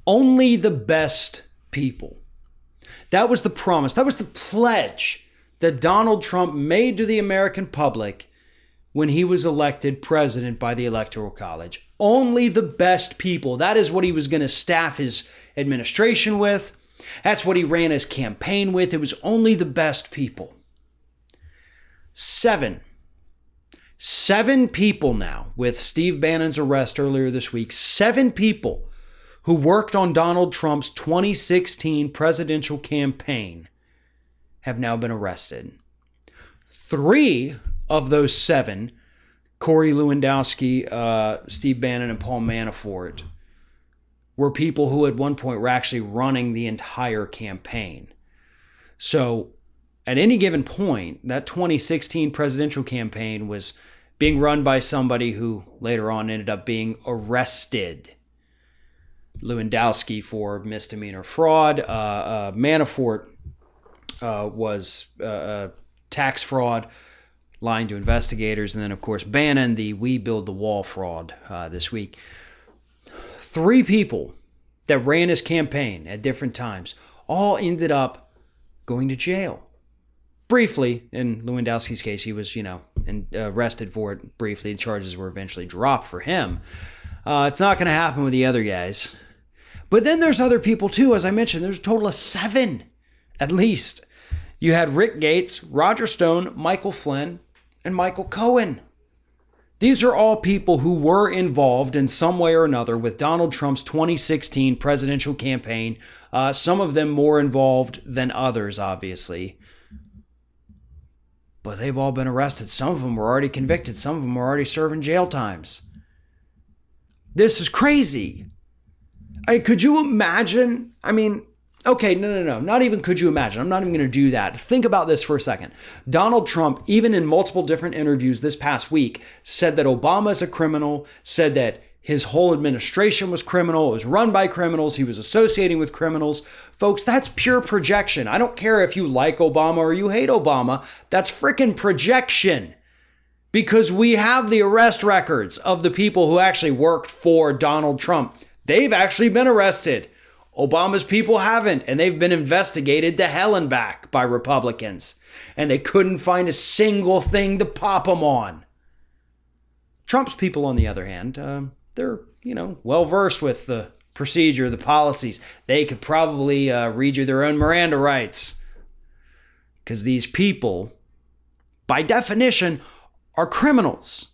Only the best people. That was the promise. That was the pledge that Donald Trump made to the American public when he was elected president by the Electoral College. Only the best people. That is what he was going to staff his administration with. That's what he ran his campaign with. It was only the best people. Seven people now, with Steve Bannon's arrest earlier this week, 7 people who worked on Donald Trump's 2016 presidential campaign have now been arrested. 3 of those 7, Corey Lewandowski, Steve Bannon, and Paul Manafort, were people who at one point were actually running the entire campaign. So at any given point, that 2016 presidential campaign was being run by somebody who later on ended up being arrested. Lewandowski for misdemeanor fraud. Manafort was tax fraud, lying to investigators. And then, of course, Bannon, the We Build the Wall fraud this week. 3 people that ran his campaign at different times all ended up going to jail. Briefly, in Lewandowski's case, he was, arrested for it briefly. The charges were eventually dropped for him. It's not going to happen with the other guys. But then there's other people too. As I mentioned, there's a total of 7, at least. You had Rick Gates, Roger Stone, Michael Flynn, and Michael Cohen. These are all people who were involved in some way or another with Donald Trump's 2016 presidential campaign. Some of them more involved than others, obviously. But they've all been arrested. Some of them were already convicted. Some of them were already serving jail times. This is crazy. Could you imagine? Okay, no. Not even could you imagine. I'm not even going to do that. Think about this for a second. Donald Trump, even in multiple different interviews this past week, said that Obama is a criminal, said that his whole administration was criminal, it was run by criminals, he was associating with criminals. Folks, that's pure projection. I don't care if you like Obama or you hate Obama. That's freaking projection. Because we have the arrest records of the people who actually worked for Donald Trump. They've actually been arrested. Obama's people haven't, and they've been investigated to hell and back by Republicans. And they couldn't find a single thing to pop them on. Trump's people, on the other hand, they're, well-versed with the procedure, the policies. They could probably read you their own Miranda rights. Because these people, by definition, are criminals.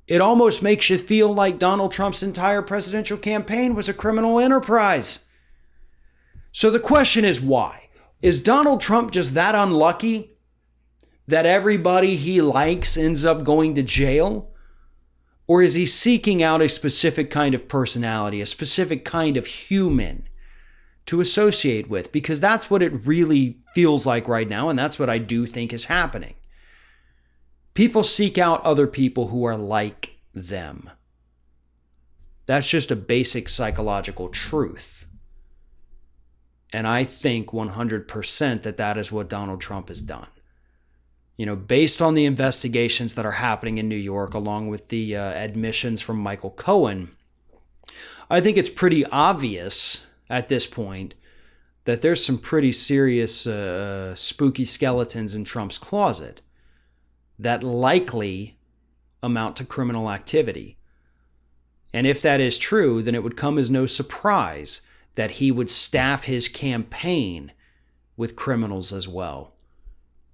It almost makes you feel like Donald Trump's entire presidential campaign was a criminal enterprise. So the question is why? Is Donald Trump just that unlucky that everybody he likes ends up going to jail? Or is he seeking out a specific kind of personality, a specific kind of human to associate with? Because that's what it really feels like right now, and that's what I do think is happening. People seek out other people who are like them. That's just a basic psychological truth. And I think 100% that is what Donald Trump has done. Based on the investigations that are happening in New York, along with the admissions from Michael Cohen, I think it's pretty obvious at this point that there's some pretty serious spooky skeletons in Trump's closet that likely amount to criminal activity. And if that is true, then it would come as no surprise that he would staff his campaign with criminals as well.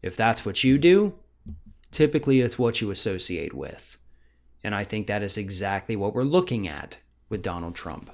If that's what you do, typically it's what you associate with. And I think that is exactly what we're looking at with Donald Trump.